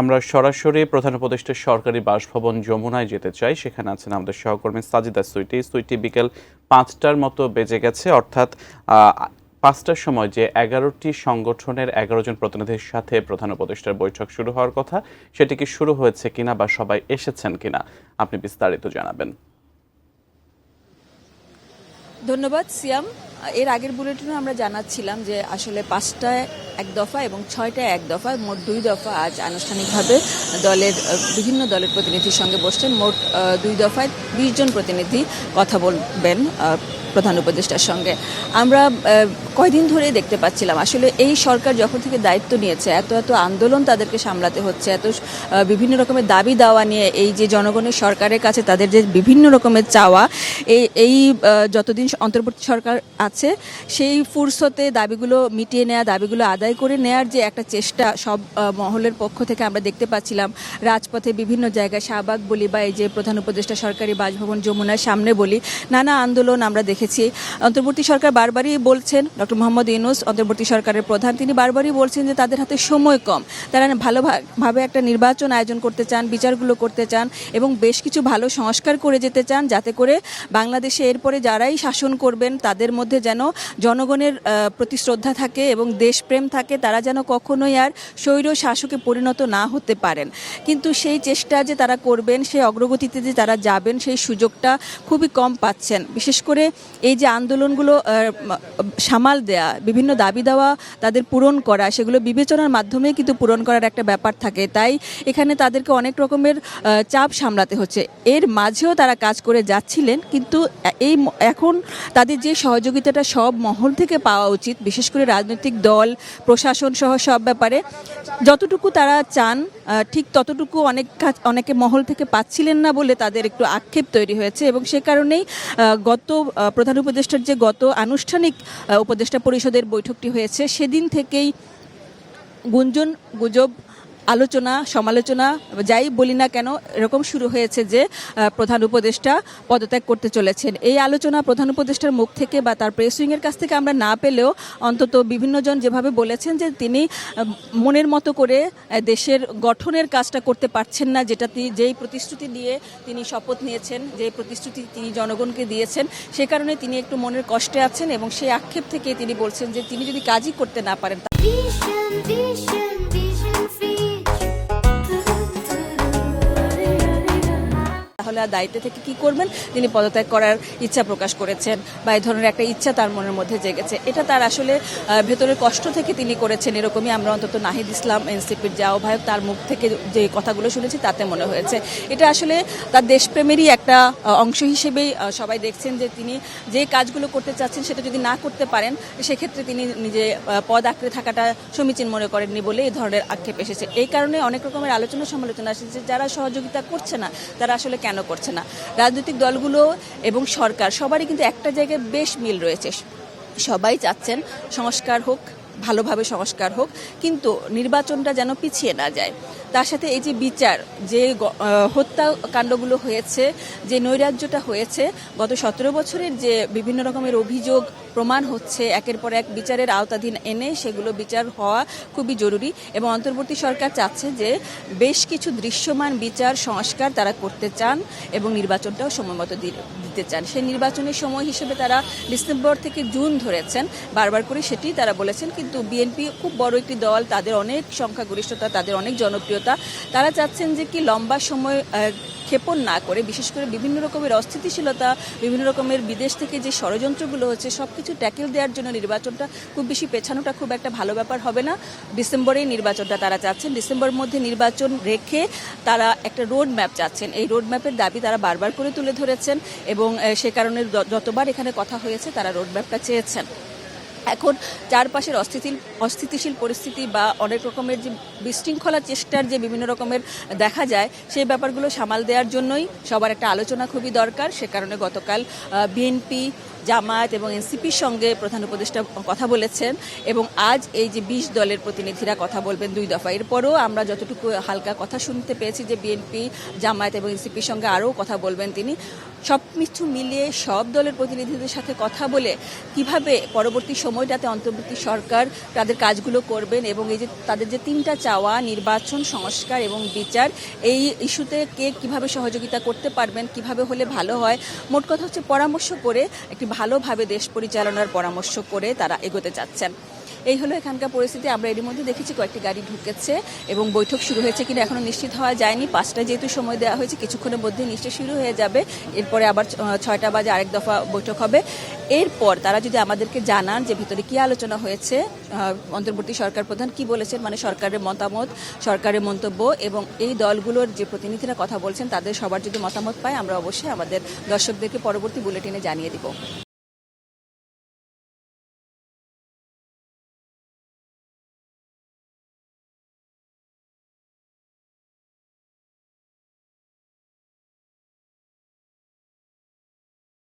আমরা সরাসরি প্রধান উপদেষ্টার সরকারি বাসভবন যমুনায় যেতে চাই। সেখানে আছেন আমাদের সহকর্মী সাজিদা সুইটি। বিকেল 5টার মতো বেজে গেছে, অর্থাৎ 5টার সময় যে 11টি সংগঠনের 11 জন প্রতিনিধির সাথে প্রধান উপদেষ্টার বৈঠক শুরু হওয়ার কথা, সেটি কি শুরু হয়েছে কিনা বা সবাই এসেছেন কিনা, আপনি বিস্তারিত জানাবেন। ধন্যবাদ সিয়াম। এর আগের বুলেটিনে আমরা জানাচ্ছিলাম যে আসলে 5টায় এক দফা এবং 6টায় এক দফা, মোট 2 দফা আজ আনুষ্ঠানিকভাবে বিভিন্ন দলের প্রতিনিধির সঙ্গে বসছেন। মোট 2 দফায় 20 জন প্রতিনিধি কথা বলবেন প্রধান উপদেষ্টার সঙ্গে। আমরা কয়দিন ধরে দেখতে পাচ্ছিলাম আসলে এই সরকার যখন থেকে দায়িত্ব নিয়েছে এত আন্দোলন তাদেরকে সামলাতে হচ্ছে, এত বিভিন্ন রকমের দাবি দাওয়া নিয়ে এই যে জনগণের সরকারের কাছে তাদের যে বিভিন্ন রকমের চাওয়া, এই যতদিন অন্তর্বর্তী সরকার আছে সেই ফুরসতে দাবিগুলো মিটিয়ে নেওয়া, দাবিগুলো আদায় করে নেয়ার যে একটা চেষ্টা সব মহলের পক্ষ থেকে আমরা দেখতে পাচ্ছিলাম। রাজপথে বিভিন্ন জায়গায় শাহবাগ বলি বা এই যে প্রধান উপদেষ্টা সরকারি বাসভবন যমুনার সামনে বলি, নানা আন্দোলন আমরা দেখেছি। অন্তর্বর্তী সরকার বারবারই বলছেন, ডক্টর মোহাম্মদ ইউনূস অন্তর্বর্তী সরকারের প্রধান, তিনি বারবারই বলছেন যে তাদের হাতে সময় কম, তারা ভালোভাবে একটা নির্বাচন আয়োজন করতে চান, বিচারগুলো করতে চান এবং বেশ কিছু ভালো সংস্কার করে যেতে চান, যাতে করে বাংলাদেশে এরপরে যারাই শাসন করবেন তাদের মধ্যে যেন জনগণের প্রতি শ্রদ্ধা থাকে এবং দেশপ্রেম থাকে, তারা যেন কখনোই আর স্বৈর শাসকে পরিণত না হতে পারেন। কিন্তু সেই চেষ্টা যে তারা করবেন, সেই অগ্রগতিতে যে তারা যাবেন, সেই সুযোগটা খুবই কম পাচ্ছেন। বিশেষ করে এই যে আন্দোলনগুলো সামাল দেয়া, বিভিন্ন দাবি দেওয়া তাদের পূরণ করা, সেগুলো বিবেচনার মাধ্যমে কিন্তু পূরণ করার একটা ব্যাপার থাকে। তাই এখানে তাদেরকে অনেক রকমের চাপ সামলাতে হচ্ছে। এর মাঝেও তারা কাজ করে যাচ্ছিলেন, কিন্তু এখন তাদের যে সহযোগিতাটা সব মহল থেকে পাওয়া উচিত, বিশেষ করে রাজনৈতিক দল, প্রশাসন সহ সব ব্যাপারে যতটুকু তারা চান ঠিক ততটুকু অনেকে মহল থেকে পাচ্ছিলেন না বলে তাদের একটু আক্ষেপ তৈরি হয়েছে। এবং সে কারণেই গত প্রধান উপদেষ্টার যে গত আনুষ্ঠানিক উপদেষ্টা পরিষদের বৈঠকটি হয়েছে সেদিন থেকেই গুজব, আলোচনা, সমালোচনা যাই বলি না কেন এরকম শুরু হয়েছে যে প্রধান উপদেষ্টা পদত্যাগ করতে চলেছেন। এই আলোচনা প্রধান উপদেষ্টার মুখ থেকে বা তার প্রেস উইংয়ের কাছ থেকে আমরা না পেলেও অন্তত বিভিন্নজন যেভাবে বলেছেন যে তিনি মনের মতো করে দেশের গঠনের কাজটা করতে পারছেন না, যেই প্রতিশ্রুতি দিয়ে তিনি শপথ নিয়েছেন, যে প্রতিশ্রুতি তিনি জনগণকে দিয়েছেন, সে কারণে তিনি একটু মনের কষ্টে আছেন এবং সেই আক্ষেপ থেকে তিনি বলছেন যে তিনি যদি কাজই করতে না পারেন তাহলে দায়িত্ব থেকে কি করবেন, তিনি পদত্যাগ করার ইচ্ছা প্রকাশ করেছেন বা এই ধরনের একটা ইচ্ছা তার মনের মধ্যে জেগেছে। এটা তার আসলে ভেতরের কষ্ট থেকে তিনি করেছেন, এরকমই আমরা অন্তত নাহিদ ইসলাম এনসিপির যে আহ্বায়ক তার মুখ থেকে যে কথাগুলো শুনেছি তাতে মনে হয়েছে। এটা আসলে তার দেশপ্রেমেরই একটা অংশ হিসেবেই সবাই দেখছেন যে তিনি যে কাজগুলো করতে চাচ্ছেন সেটা যদি না করতে পারেন সেক্ষেত্রে তিনি নিজে পদ আঁকড়ে থাকাটা সমীচীন মনে করেননি বলে এই ধরনের আক্ষেপ এসেছে। এই কারণে অনেক রকমের আলোচনা সমালোচনা এসেছে, যারা সহযোগিতা করছে না তারা আসলে কেন করছে না। রাজনৈতিক দলগুলো এবং সরকার সবারই কিন্তু একটা জায়গায় বেশ মিল রয়েছে, সবাই চাচ্ছেন সংস্কার হোক, ভালোভাবে সংস্কার হোক, কিন্তু নির্বাচনটা যেন পিছিয়ে না যায়। তার সাথে এই যে বিচার, যে হত্যাকাণ্ডগুলো হয়েছে, যে নৈরাজ্যটা হয়েছে, গত 17 বছরের যে বিভিন্ন রকমের অভিযোগ প্রমাণ হচ্ছে, একের পর এক বিচারের আওতাধীন এনে সেগুলো বিচার হওয়া খুবই জরুরি। এবং অন্তর্বর্তী সরকার চাচ্ছে যে বেশ কিছু দৃশ্যমান বিচার সংস্কার তারা করতে চান এবং নির্বাচনটাও সময় মতো দিতে চান। সেই নির্বাচনের সময় হিসেবে তারা ডিসেম্বর থেকে জুন ধরেছেন, বারবার করে সেটি তারা বলেছেন। কিন্তু বিএনপি খুব বড় একটি দল, তাদের অনেক সংখ্যাগরিষ্ঠতা, তাদের অনেক জনপ্রিয়তা, তারা চাচ্ছেন যে কি লম্বা সময় ক্ষেপণ না করে, বিশেষ করে বিভিন্ন রকমের অস্থিতিশীলতা, বিভিন্ন রকমের বিদেশ থেকে যে ষড়যন্ত্রগুলো হচ্ছে সবকিছু ট্যাকেল দেওয়ার জন্য নির্বাচনটা খুব বেশি পেছানোটা খুব একটা ভালো ব্যাপার হবে না। ডিসেম্বরেই নির্বাচনটা তারা চাচ্ছেন, ডিসেম্বরের মধ্যে নির্বাচন রেখে তারা একটা রোড ম্যাপ চাচ্ছেন। এই রোড ম্যাপের দাবি তারা বারবার করে তুলে ধরেছেন এবং সে কারণে যতবার এখানে কথা হয়েছে তারা রোড ম্যাপটা চেয়েছেন। এখন চারপাশের অস্থিতিশীল পরিস্থিতি বা অনেক রকমের যে বিশৃঙ্খলা চেষ্টার যে বিভিন্ন রকমের দেখা যায়, সেই ব্যাপারগুলো সামাল দেওয়ার জন্যই সবার একটা আলোচনা খুবই দরকার। সে কারণে গতকাল বিএনপি, জামায়াত এবং এনসিপির সঙ্গে প্রধান উপদেষ্টা কথা বলেছেন এবং আজ এই যে 20 দলের প্রতিনিধিরা কথা বলবেন 2 দফা। এরপরও আমরা যতটুকু হালকা কথা শুনতে পেয়েছি যে বিএনপি, জামায়াত এবং এনসিপির সঙ্গে আরও কথা বলবেন তিনি। সব কিছু মিলিয়ে সব দলের প্রতিনিধিদের সাথে কথা বলে কিভাবে পরবর্তী সময়টাতে অন্তর্বর্তী সরকার তাদের কাজগুলো করবেন এবং এই যে তাদের যে 3টা চাওয়া, নির্বাচন, সংস্কার এবং বিচার, এই ইস্যুতে কে কিভাবে সহযোগিতা করতে পারবেন, কিভাবে হলে ভালো হয়, মোট কথা হচ্ছে পরামর্শ করে একটি ভালোভাবে দেশ পরিচালনার পরামর্শ করে তারা এগোতে চাচ্ছেন। এই হলো এখানকার পরিস্থিতি। আমরা এর মধ্যে দেখেছি কয়েকটি গাড়ি ঢুকেছে এবং বৈঠক শুরু হয়েছে কিনা এখনো নিশ্চিত হওয়া যায়নি। 5টায় যেহেতু সময় দেওয়া হয়েছে, কিছুক্ষণের মধ্যে নিশ্চয়ই শুরু হয়ে যাবে। এরপরে আবার 6টা বাজে আরেক দফা বৈঠক হবে। এরপর তারা যদি আমাদেরকে জানান যে ভিতরে কি আলোচনা হয়েছে, অন্তর্বর্তী সরকার প্রধান কি বলেছেন, মানে সরকারের মতামত, সরকারের মন্তব্য এবং এই দলগুলোর যে প্রতিনিধিরা কথা বলছেন তাদের সবার যদি মতামত পাই, আমরা অবশ্যই আমাদের দর্শকদেরকে পরবর্তী বুলেটিনে জানিয়ে দিব।